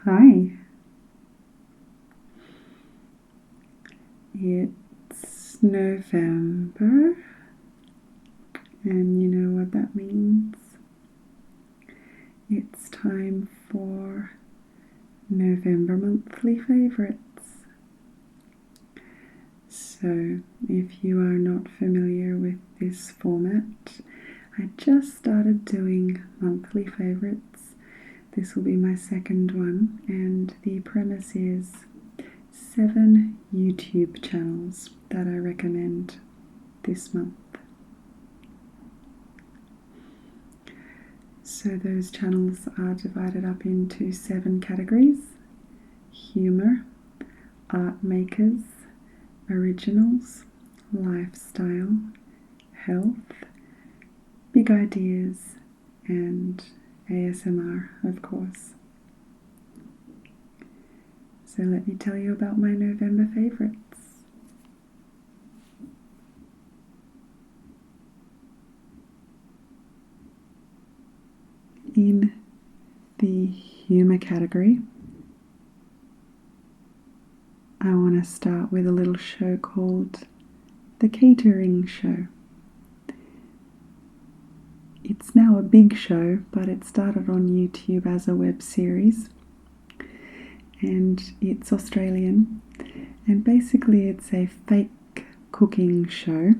Hi, it's November, and you know what that means. It's time for November Monthly Favourites. So, if you are not familiar with this format, I just started doing monthly favourites. This will be my second one, and the premise is 7 YouTube channels that I recommend this month. So those channels are divided up into 7 categories: humour, art makers, originals, lifestyle, health, big ideas, and ASMR, of course. So let me tell you about my November favourites. In the humour category, I want to start with a little show called The Katering Show. It's now a big show, but it started on YouTube as a web series, and it's Australian, and basically it's a fake cooking show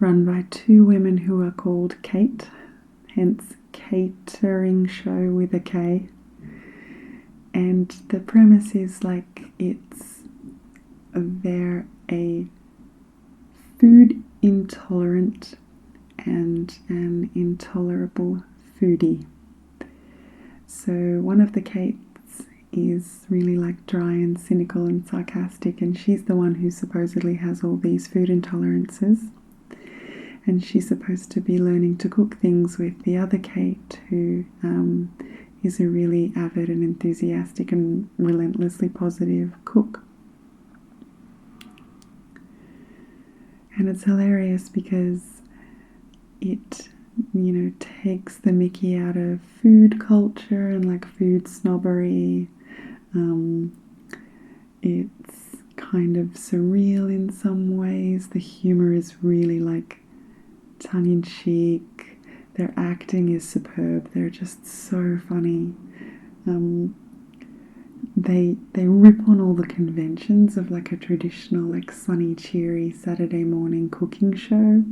run by 2 women who are called Kate, hence Katering Show with a K. And the premise is they're a food intolerant and an intolerable foodie. So one of the Kates is really dry and cynical and sarcastic, and she's the one who supposedly has all these food intolerances. And she's supposed to be learning to cook things with the other Kate, who is a really avid and enthusiastic and relentlessly positive cook. And it's hilarious because it, takes the mickey out of food culture and food snobbery. It's kind of surreal in some ways. The humour is really tongue-in-cheek. Their acting is superb. They're just so funny. They rip on all the conventions of a traditional sunny, cheery Saturday morning cooking show,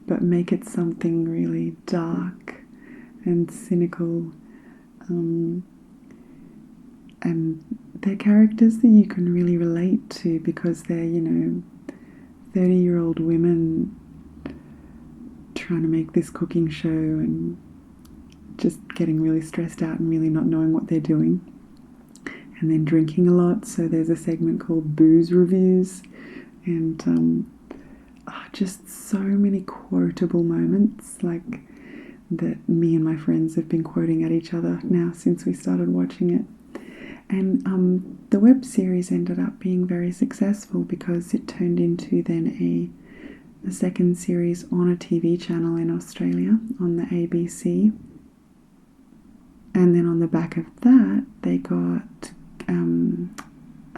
but make it something really dark and cynical. And they're characters that you can really relate to because they're 30-year-old women trying to make this cooking show and just getting really stressed out and really not knowing what they're doing, and then drinking a lot. So there's a segment called Booze Reviews, and just so many quotable moments that me and my friends have been quoting at each other now since we started watching it. And the web series ended up being very successful because it turned into then a second series on a TV channel in Australia on the ABC. And then on the back of that, they got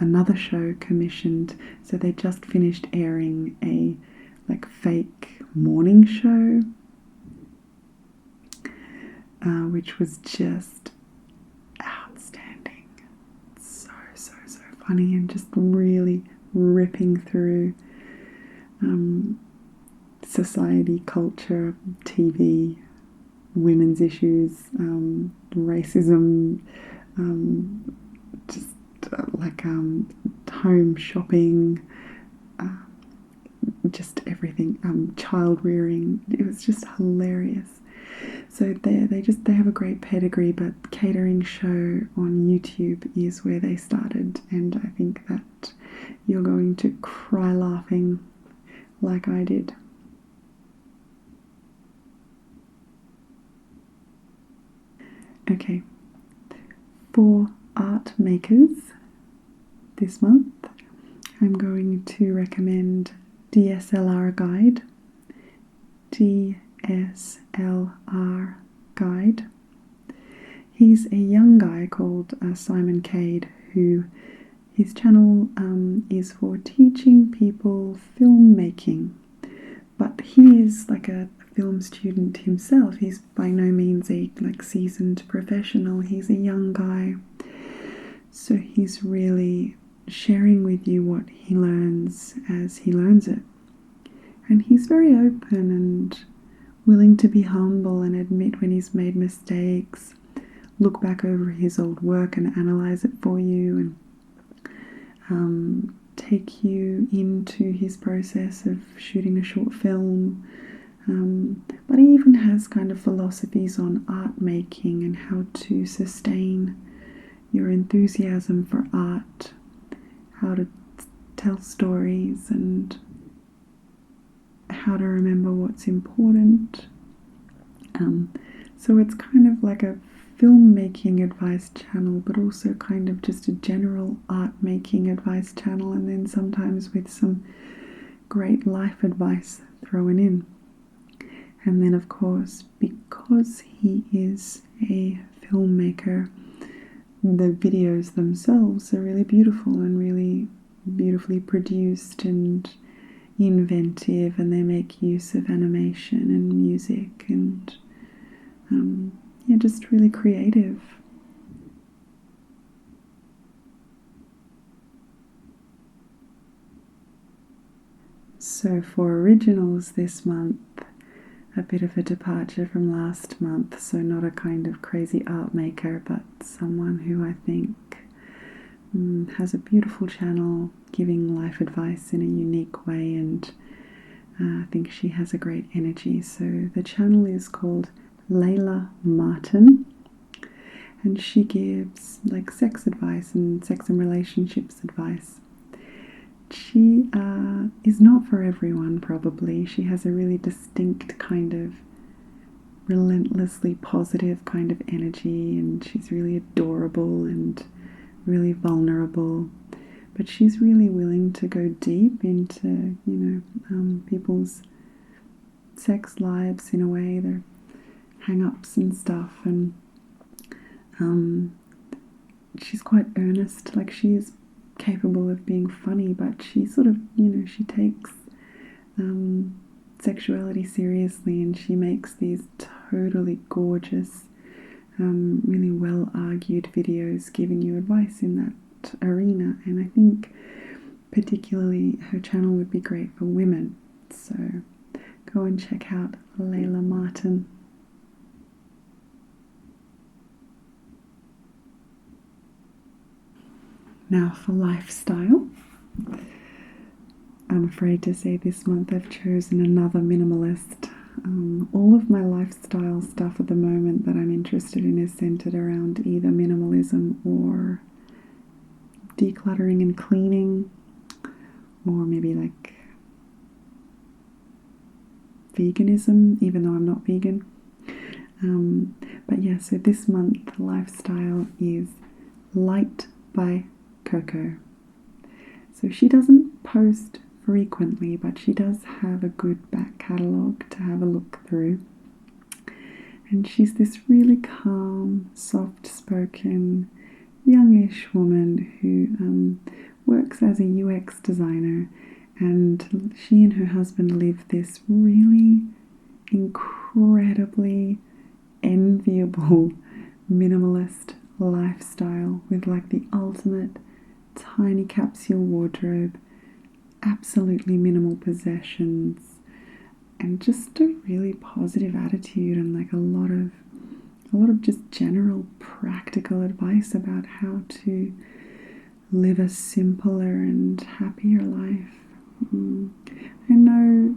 another show commissioned. So they just finished airing a fake morning show, which was just outstanding. So funny and just really ripping through society, culture, TV, women's issues, racism, home shopping, just everything, child rearing. It was just hilarious. So they have a great pedigree, but Katering Show on YouTube is where they started, and I think that you're going to cry laughing like I did. Okay, for art makers this month, I'm going to recommend DSLR Guide. DSLR Guide. He's a young guy called Simon Cade, who his channel is for teaching people filmmaking. But he is like a film student himself. He's by no means a seasoned professional. He's a young guy. So he's really sharing with you what he learns as he learns it. And he's very open and willing to be humble and admit when he's made mistakes, look back over his old work and analyze it for you, and take you into his process of shooting a short film. But he even has kind of philosophies on art making and how to sustain your enthusiasm for art, how to tell stories, and how to remember what's important. So it's kind of like a filmmaking advice channel, but also kind of just a general art making advice channel, and then sometimes with some great life advice thrown in. And then of course, because he is a filmmaker, the videos themselves are really beautiful and really beautifully produced and inventive, and they make use of animation and music and just really creative. So for originals this month, a bit of a departure from last month, so not a kind of crazy art maker, but someone who I think has a beautiful channel giving life advice in a unique way, and I think she has a great energy. So the channel is called Layla Martin, and she gives sex advice and sex and relationships advice. She is not for everyone, probably. She has a really distinct kind of relentlessly positive kind of energy, and she's really adorable and really vulnerable, but she's really willing to go deep into people's sex lives in a way, their hang-ups and stuff, and she's quite earnest. She is capable of being funny, but she sort of she takes sexuality seriously, and she makes these totally gorgeous, really well-argued videos giving you advice in that arena. And I think particularly her channel would be great for women. So go and check out Layla Martin. Now for lifestyle. I'm afraid to say this month I've chosen another minimalist. All of my lifestyle stuff at the moment that I'm interested in is centered around either minimalism or decluttering and cleaning, or maybe veganism, even though I'm not vegan. But yeah, so this month the lifestyle is Light by Coco. So she doesn't post frequently, but she does have a good back catalogue to have a look through. And she's this really calm, soft-spoken, youngish woman who works as a UX designer, and she and her husband live this really incredibly enviable minimalist lifestyle with the ultimate tiny capsule wardrobe, absolutely minimal possessions, and just a really positive attitude, and a lot of just general practical advice about how to live a simpler and happier life. I know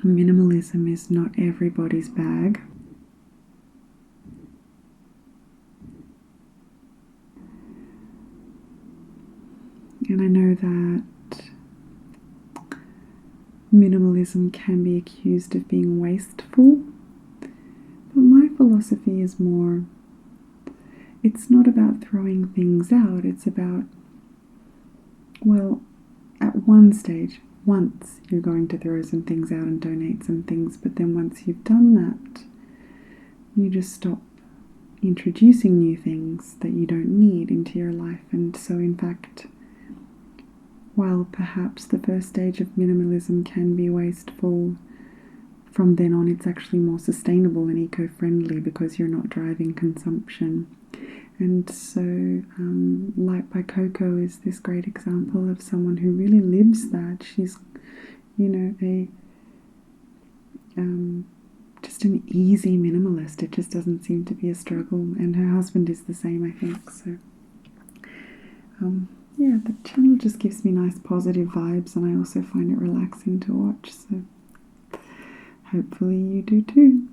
minimalism is not everybody's bag. And I know that minimalism can be accused of being wasteful, but my philosophy is more, it's not about throwing things out, it's about, well, at one stage, once you're going to throw some things out and donate some things, but then once you've done that, you just stop introducing new things that you don't need into your life. And so in fact, while perhaps the first stage of minimalism can be wasteful, from then on it's actually more sustainable and eco-friendly because you're not driving consumption. And so Light by Coco is this great example of someone who really lives that. She's, just an easy minimalist. It just doesn't seem to be a struggle. And her husband is the same, I think. So, the channel just gives me nice positive vibes, and I also find it relaxing to watch. So, hopefully you do too.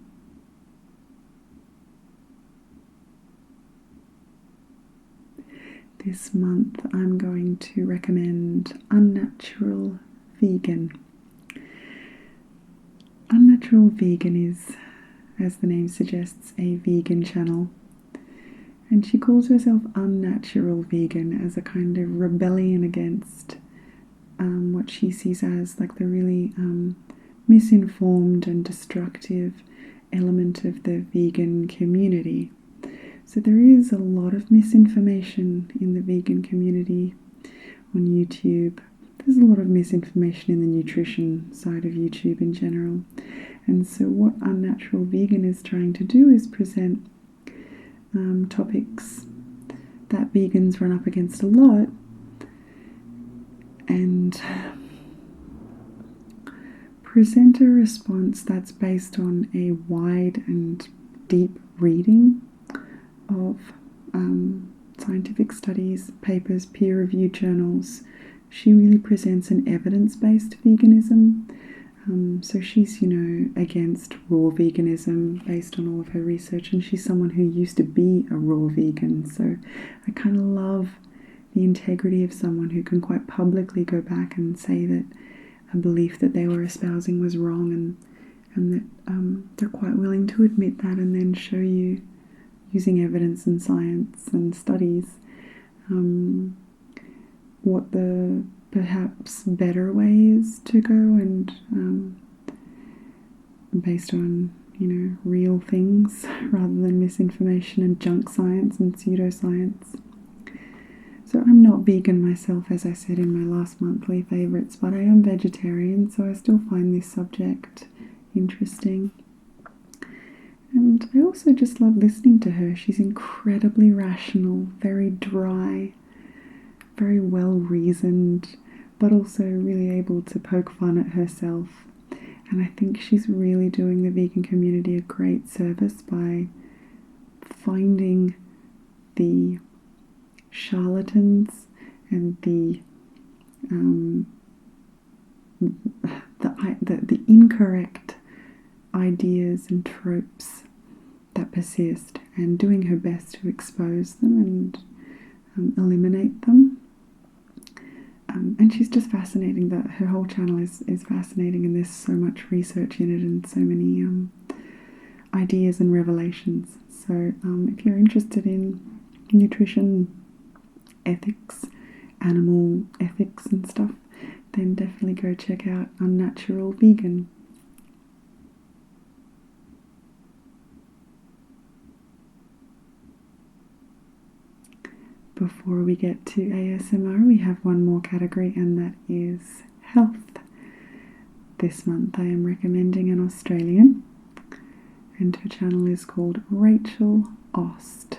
This month I'm going to recommend Unnatural Vegan. Unnatural Vegan is, as the name suggests, a vegan channel. And she calls herself Unnatural Vegan as a kind of rebellion against what she sees as like the really misinformed and destructive element of the vegan community. So there is a lot of misinformation in the vegan community on YouTube. There's a lot of misinformation in the nutrition side of YouTube in general. And so what Unnatural Vegan is trying to do is present topics that vegans run up against a lot, and present a response that's based on a wide and deep reading of scientific studies, papers, peer-reviewed journals. She really presents an evidence-based veganism. So she's, against raw veganism based on all of her research, and she's someone who used to be a raw vegan. So I kind of love the integrity of someone who can quite publicly go back and say that a belief that they were espousing was wrong, and that they're quite willing to admit that and then show you, using evidence and science and studies, what the perhaps better way is to go, and based on real things rather than misinformation and junk science and pseudoscience. So I'm not vegan myself, as I said in my last monthly favourites, but I am vegetarian, so I still find this subject interesting. And I also just love listening to her. She's incredibly rational, very dry, very well-reasoned, but also really able to poke fun at herself. And I think she's really doing the vegan community a great service by finding the charlatans and the incorrect ideas and tropes that persist, and doing her best to expose them and eliminate them. And she's just fascinating. That her whole channel is fascinating, and there's so much research in it and so many ideas and revelations. So if you're interested in nutrition, ethics, animal ethics and stuff, then definitely go check out Unnatural Vegan. Before we get to ASMR, we have one more category, and that is health. This month I am recommending an Australian, and her channel is called Rachel Aust.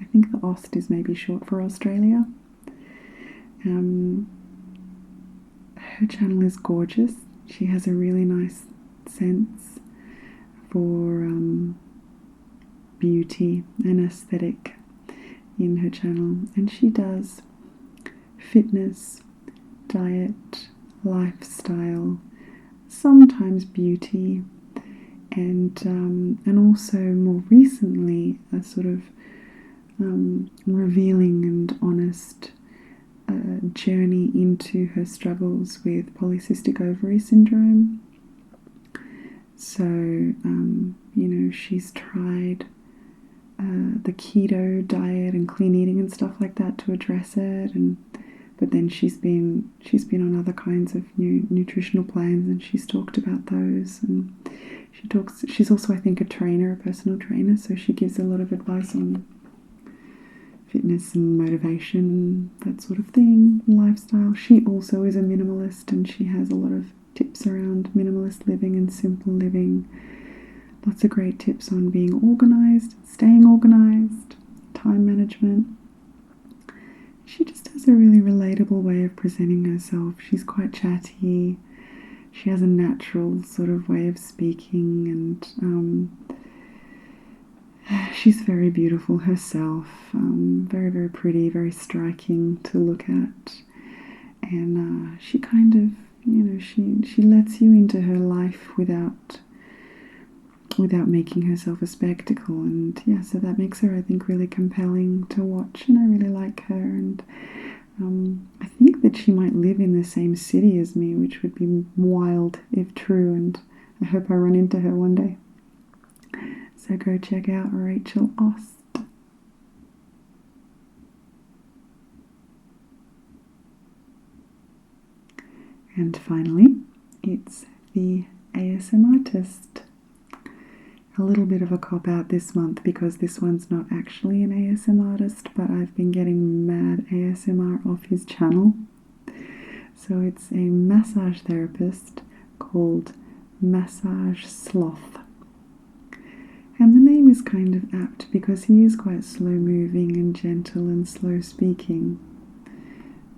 I think the Aust is maybe short for Australia. Her channel is gorgeous. She has a really nice sense for beauty and aesthetic in her channel, and she does fitness, diet, lifestyle, sometimes beauty, and also more recently a sort of revealing and honest journey into her struggles with polycystic ovary syndrome. So she's tried the keto diet and clean eating and stuff like that to address it, but then she's been on other kinds of new nutritional plans, and she's talked about those, and She's also, I think, a trainer, a personal trainer, so she gives a lot of advice on fitness and motivation, that sort of thing, lifestyle. She also is a minimalist, and she has a lot of tips around minimalist living and simple living. Lots of great tips on being organized, staying organized, time management. She just has a really relatable way of presenting herself. She's quite chatty. She has a natural sort of way of speaking, and she's very beautiful herself. Very, very pretty, very striking to look at. And she kind of, she lets you into her life without making herself a spectacle, and yeah, so that makes her, I think, really compelling to watch, and I really like her. And I think that she might live in the same city as me, which would be wild if true, and I hope I run into her one day. So go check out Rachel Aust. And finally, it's the ASM artist. A little bit of a cop-out this month because this one's not actually an ASM artist, but I've been getting mad ASMR off his channel. So it's a massage therapist called Massage Sloth. And the name is kind of apt because he is quite slow-moving and gentle and slow-speaking.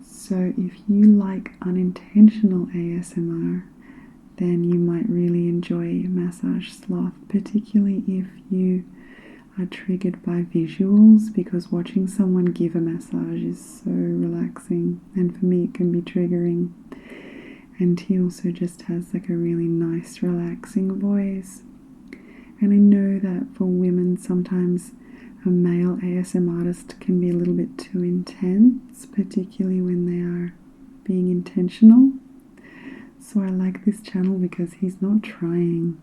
So if you like unintentional ASMR, then you might really enjoy Massage Sloth, particularly if you are triggered by visuals, because watching someone give a massage is so relaxing, and for me it can be triggering. And he also just has like a really nice relaxing voice. And I know that for women sometimes a male ASM artist can be a little bit too intense, particularly when they are being intentional. So I like this channel because he's not trying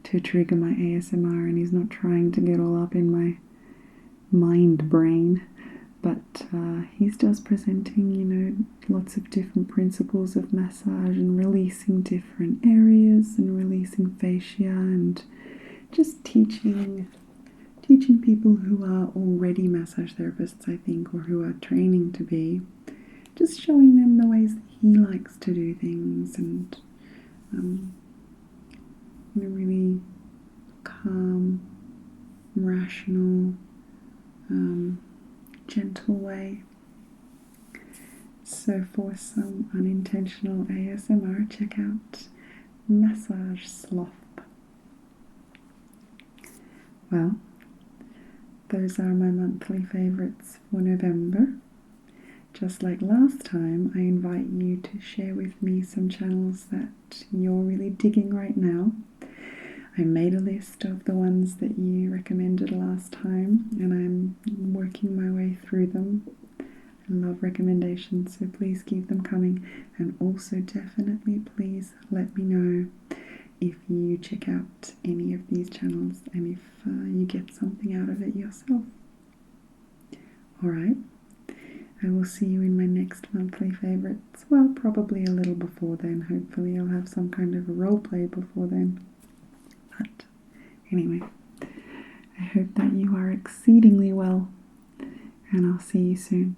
to trigger my ASMR, and he's not trying to get all up in my mind brain, but he's just presenting, lots of different principles of massage and releasing different areas and releasing fascia, and just teaching people who are already massage therapists, I think, or who are training to be, just showing them the ways that he likes to do things, and in a really calm, rational, gentle way. So for some unintentional ASMR, check out Massage Sloth. Well, those are my monthly favourites for November. Just like last time, I invite you to share with me some channels that you're really digging right now. I made a list of the ones that you recommended last time, and I'm working my way through them. I love recommendations, so please keep them coming. And also definitely please let me know if you check out any of these channels and if you get something out of it yourself. Alright. I will see you in my next monthly favourites. Well, probably a little before then. Hopefully I'll have some kind of a role play before then. But anyway, I hope that you are exceedingly well, and I'll see you soon.